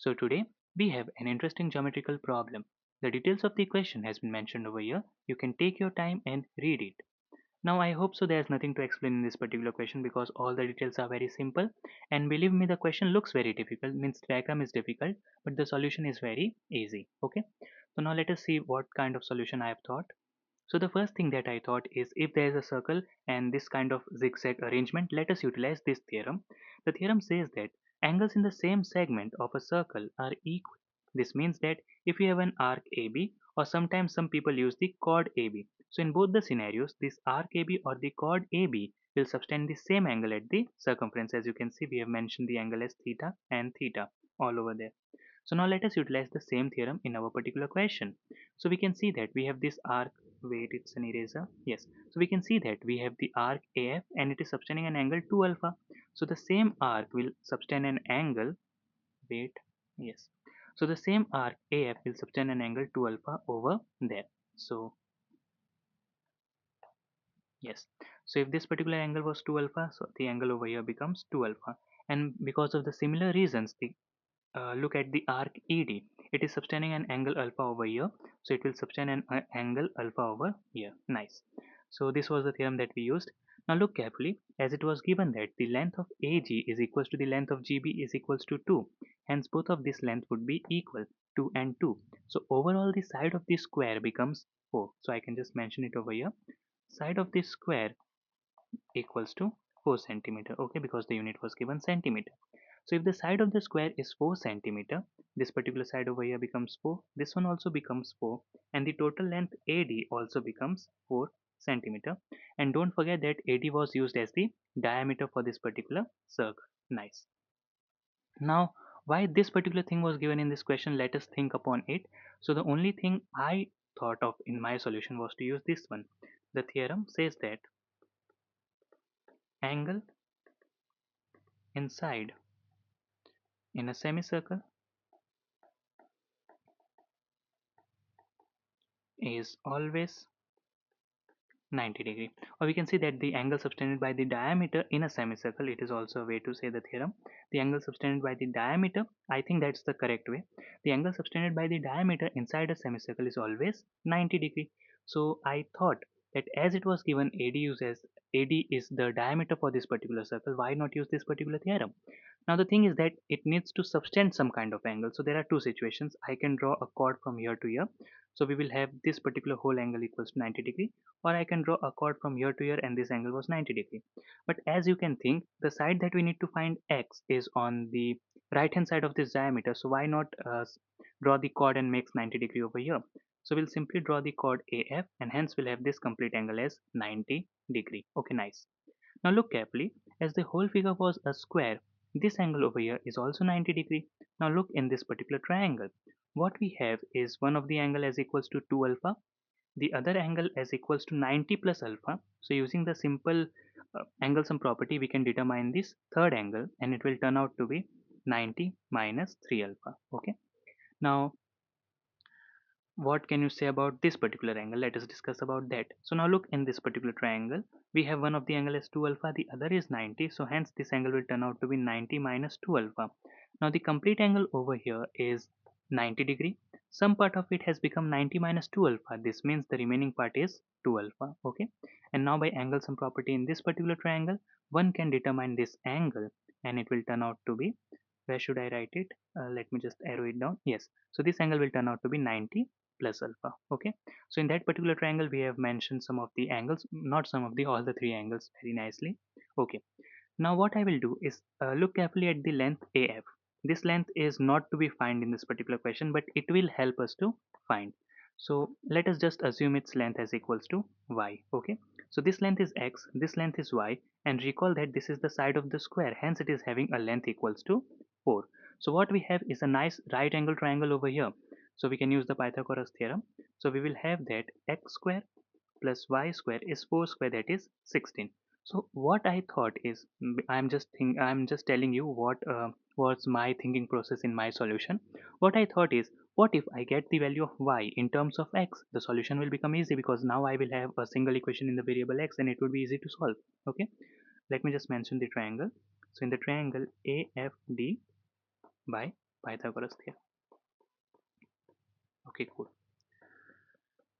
So today we have an interesting geometrical problem. The details of the equation has been mentioned over here. You can take your time and read it. Now I hope so there's nothing to explain in this particular question because all the details are very simple, and believe me, the question looks very difficult, means diagram is difficult, but the solution is very easy. Okay, so now let us see what kind of solution I have thought. So the first thing that I thought is, if there is a circle and this kind of zigzag arrangement, let us utilize this theorem. The theorem says that angles in the same segment of a circle are equal. This means that if you have an arc AB, or sometimes some people use the chord AB. So in both the scenarios, this arc AB or the chord AB will subtend the same angle at the circumference. As you can see, we have mentioned the angle as theta and theta all over there. So now let us utilize the same theorem in our particular question. So we can see that we have this arc, wait, it's an eraser, yes. So we can see that we have the arc AF and it is subtending an angle 2 alpha. So the same arc will subtend an angle, wait, yes. So the same arc AF will subtend an angle 2 alpha over there. So yes, so if this particular angle was 2 alpha, so the angle over here becomes 2 alpha. And because of the similar reasons, the look at the arc ED. It is subtending an angle alpha over here, so it will subtend an angle alpha over here. Nice. So this was the theorem that we used. Now look carefully, as it was given that the length of AG is equals to the length of GB is equals to 2. Hence both of this length would be equal, 2 and 2. So overall the side of the square becomes 4. So I can just mention it over here. Side of this square equals to 4 centimeter. Okay, because the unit was given centimeter. So if the side of the square is 4 centimeter, this particular side over here becomes 4, this one also becomes 4, and the total length AD also becomes 4 centimeter. And don't forget that AD was used as the diameter for this particular circle. Nice. Now, why this particular thing was given in this question, let us think upon it. So the only thing I thought of in my solution was to use this one. The theorem says that angle inside in a semicircle is always 90 degree, or we can say that the angle subtended by the diameter in a semicircle, it is also a way to say the theorem. The angle subtended by the diameter, I think that's the correct way. The angle subtended by the diameter inside a semicircle is always 90 degree. So I thought that as it was given AD is the diameter for this particular circle, why not use this particular theorem? Now the thing is that it needs to subtend some kind of angle. So there are two situations. I can draw a chord from here to here. So we will have this particular whole angle equals to 90 degree, or I can draw a chord from here to here and this angle was 90 degree. But as you can think, the side that we need to find x is on the right hand side of this diameter. So why not draw the chord and makes 90 degree over here? So we'll simply draw the chord AF, and hence we'll have this complete angle as 90 degree. Okay, nice. Now look carefully, as the whole figure was a square, this angle over here is also 90 degree. Now look in this particular triangle. What we have is one of the angle as equals to 2 alpha, the other angle as equals to 90 plus alpha. So using the simple angle sum property, we can determine this third angle, and it will turn out to be 90 minus 3 alpha. Okay. Now what can you say about this particular angle? Let us discuss about that. So now look in this particular triangle. We have one of the angle as 2 alpha, the other is 90. So hence this angle will turn out to be 90 minus 2 alpha. Now the complete angle over here is 90 degree. Some part of it has become 90 minus 2 alpha. This means the remaining part is 2 alpha. Okay. And now by angle sum property in this particular triangle, one can determine this angle, and it will turn out to be, where should I write it? Let me just arrow it down. Yes. So this angle will turn out to be 90 plus alpha. Okay. So in that particular triangle, we have mentioned some of the angles, not some of the, all the three angles very nicely. Okay. Now what I will do is look carefully at the length AF. This length is not to be found in this particular question, but it will help us to find. So let us just assume its length as equals to y. Okay. So this length is x, this length is y, and recall that this is the side of the square. Hence it is having a length equals to 4. So what we have is a nice right angle triangle over here. So we can use the Pythagoras theorem. So we will have that x square plus y square is 4 square, that is 16. So what I thought is, I'm just telling you what was my thinking process in my solution. What I thought is, what if I get the value of y in terms of x? The solution will become easy because now I will have a single equation in the variable x and it will be easy to solve. Okay, let me just mention the triangle. So in the triangle AFD by Pythagoras theorem. Okay, cool.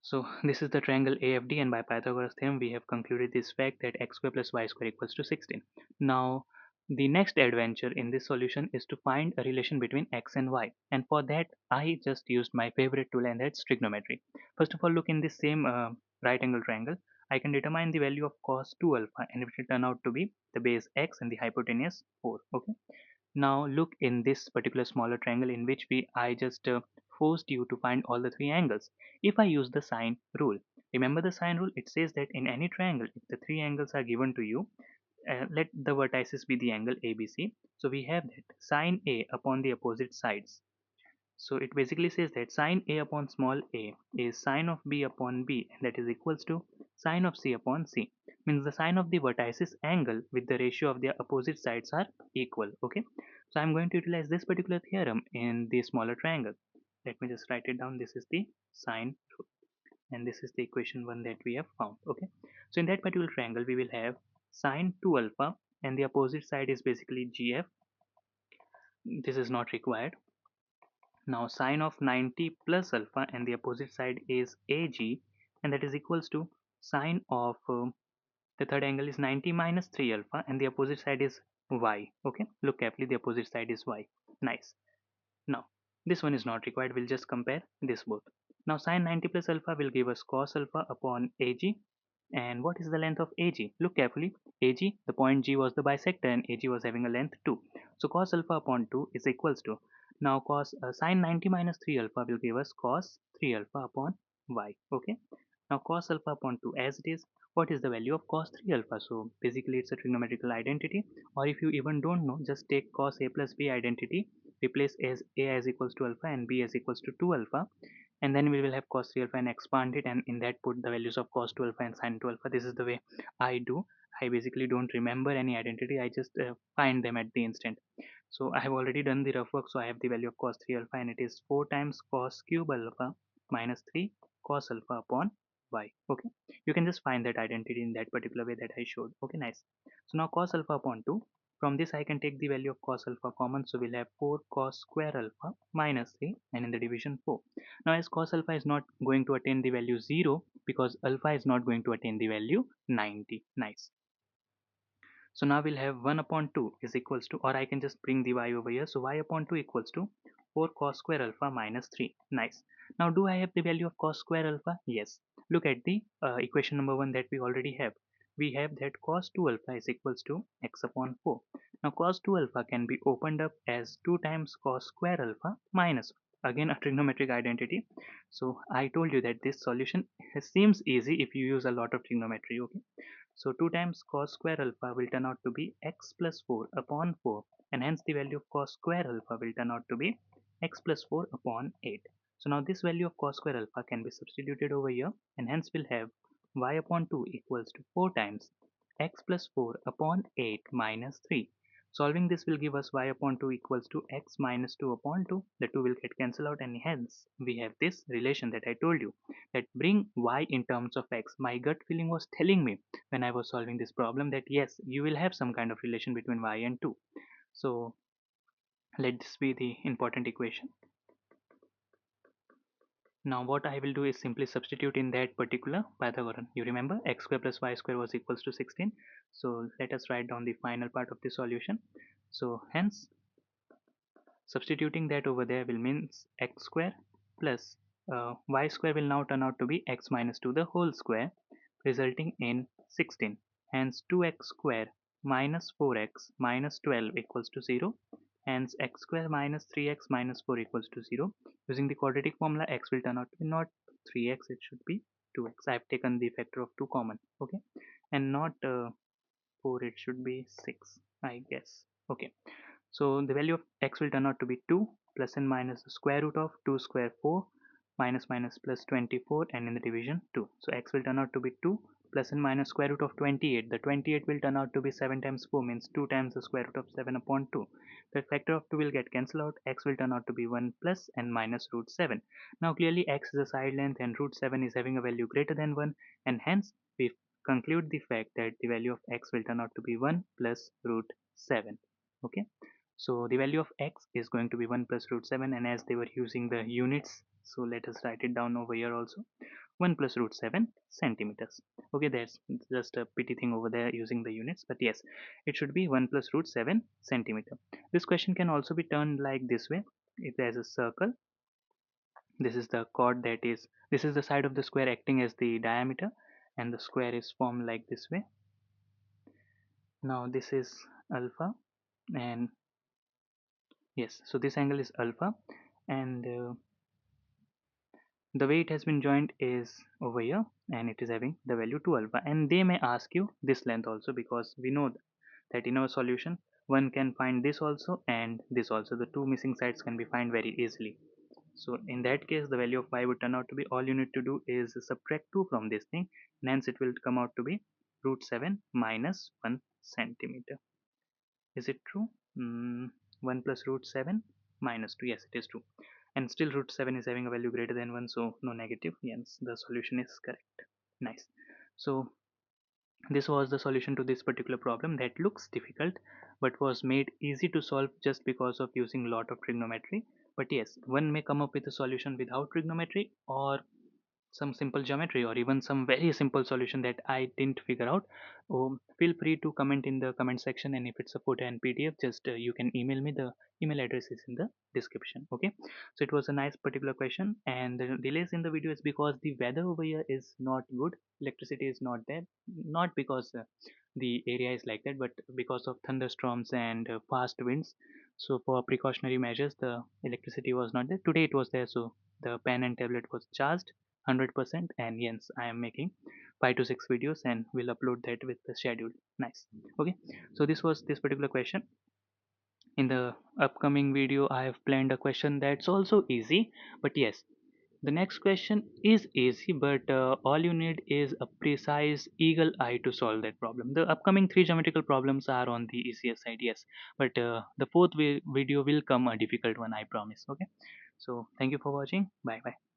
So this is the triangle AFD, and by Pythagoras theorem we have concluded this fact that x square plus y square equals to 16. Now the next adventure in this solution is to find a relation between x and y, and for that I just used my favorite tool, and that's trigonometry. First of all, look in this same right angle triangle. I can determine the value of cos 2 alpha, and it will turn out to be the base x and the hypotenuse 4. Okay. Now look in this particular smaller triangle in which I just forced you to find all the three angles. If I use the sine rule, remember the sine rule, it says that in any triangle, if the three angles are given to you, let the vertices be the angle ABC. So we have that sine A upon the opposite sides. So it basically says that sine A upon small a is sine of B upon B, and that is equals to sine of C upon C. Means the sine of the vertices angle with the ratio of their opposite sides are equal. Okay. So I'm going to utilize this particular theorem in the smaller triangle. Let me just write it down. This is the sine rule, and this is the equation 1 that we have found. Okay. So in that particular triangle, we will have sine 2 alpha, and the opposite side is basically GF. This is not required. Now sine of 90 plus alpha, and the opposite side is AG, and that is equals to sine of the third angle is 90 minus 3 alpha, and the opposite side is y. Okay, look carefully, the opposite side is y. Nice. Now this one is not required, we'll just compare this both. Now sine 90 plus alpha will give us cos alpha upon AG. And what is the length of AG? Look carefully. AG, the point G was the bisector, and AG was having a length 2. So cos alpha upon 2 is equals to, now cos sine 90 minus 3 alpha will give us cos 3 alpha upon y. Okay. Now cos alpha upon 2 as it is, what is the value of cos 3 alpha? So basically it's a trigonometrical identity, or if you even don't know, just take cos A plus B identity, replace as A as equals to alpha and B as equals to 2 alpha, and then we will have cos 3 alpha and expand it, and in that put the values of cos 2 alpha and sin 2 alpha. This is the way I do. I basically don't remember any identity, I just find them at the instant. So I have already done the rough work, so I have the value of cos 3 alpha, and it is 4 times cos cube alpha minus 3 cos alpha upon y. Okay, you can just find that identity in that particular way that I showed. Okay, nice. So now cos alpha upon 2, from this I can take the value of cos alpha common, so we'll have 4 cos square alpha minus 3, and in the division 4. Now as cos alpha is not going to attain the value 0, because alpha is not going to attain the value 90. Nice. So now we'll have 1 upon 2 is equals to, or I can just bring the y over here. So y upon 2 equals to 4 cos square alpha minus 3. Nice. Now do I have the value of cos square alpha? Yes. Look at the equation number 1 that we already have. We have that cos 2 alpha is equals to x upon 4. Now cos 2 alpha can be opened up as 2 times cos square alpha minus, again a trigonometric identity. So I told you that this solution seems easy if you use a lot of trigonometry. Okay. So 2 times cos square alpha will turn out to be x plus 4 upon 4, and hence the value of cos square alpha will turn out to be x plus 4 upon 8. So now this value of cos square alpha can be substituted over here, and hence we'll have y upon 2 equals to 4 times x plus 4 upon 8 minus 3. Solving this will give us y upon 2 equals to x minus 2 upon 2. The 2 will get cancelled out, and hence we have this relation that I told you, that bring y in terms of x. My gut feeling was telling me when I was solving this problem that yes, you will have some kind of relation between y and 2. So let this be the important equation. Now what I will do is simply substitute in that particular Pythagorean. You remember x square plus y square was equals to 16. So let us write down the final part of the solution. So hence substituting that over there will means x square plus y square will now turn out to be x minus 2 the whole square, resulting in 16. Hence 2x square minus 4x minus 12 equals to 0. Hence x square minus 3x minus 4 equals to 0. Using the quadratic formula, x will turn out to be not 3x, it should be 2x. I have taken the factor of 2 common. Okay, and not 4, it should be 6, I guess. Okay, so the value of x will turn out to be 2 plus and minus the square root of 2 square 4 minus minus plus 24, and in the division 2. So x will turn out to be 2 plus and minus square root of 28. The 28 will turn out to be 7 times 4, means 2 times the square root of 7 upon 2. The factor of 2 will get cancelled out. X will turn out to be 1 plus and minus root 7. Now clearly x is a side length and root 7 is having a value greater than 1, and hence we conclude the fact that the value of x will turn out to be 1 plus root 7. Okay. So the value of x is going to be 1 plus root 7, and as they were using the units, so let us write it down over here also. 1 plus root 7 centimeters. Okay, there's just a pity thing over there using the units, but yes, it should be 1 plus root 7 centimeter. This question can also be turned like this way. If there's a circle, this is the chord, that is, this is the side of the square acting as the diameter, and the square is formed like this way. Now this is alpha, and yes, so this angle is alpha, and the way it has been joined is over here, and it is having the value 2 alpha. And they may ask you this length also, because we know that in our solution one can find this also and this also. The two missing sides can be found very easily. So in that case, the value of y would turn out to be, all you need to do is subtract 2 from this thing, and hence it will come out to be root 7 minus 1 centimeter. Is it true? 1 plus root 7 minus 2. Yes, it is true. And still root 7 is having a value greater than 1, so no negative. Yes, the solution is correct. Nice. So this was the solution to this particular problem that looks difficult but was made easy to solve just because of using a lot of trigonometry. But yes, one may come up with a solution without trigonometry, or some simple geometry, or even some very simple solution that I didn't figure out. Feel free to comment in the comment section, and if it's a photo and PDF, just you can email me. The email address is in the description. Okay, so it was a nice particular question, and the delays in the video is because the weather over here is not good. Electricity is not there, not because the area is like that, but because of thunderstorms and fast winds. So for precautionary measures, the electricity was not there. Today it was there, so the pen and tablet was charged 100%, and yes, I am making 5 to 6 videos and will upload that with the schedule. Nice. Okay, so this was this particular question. In the upcoming video I have planned a question that's also easy, but yes, the next question is easy, but all you need is a precise eagle eye to solve that problem. The upcoming three geometrical problems are on the easier side, yes, but the fourth video will come a difficult one, I promise. Okay, so thank you for watching. Bye bye.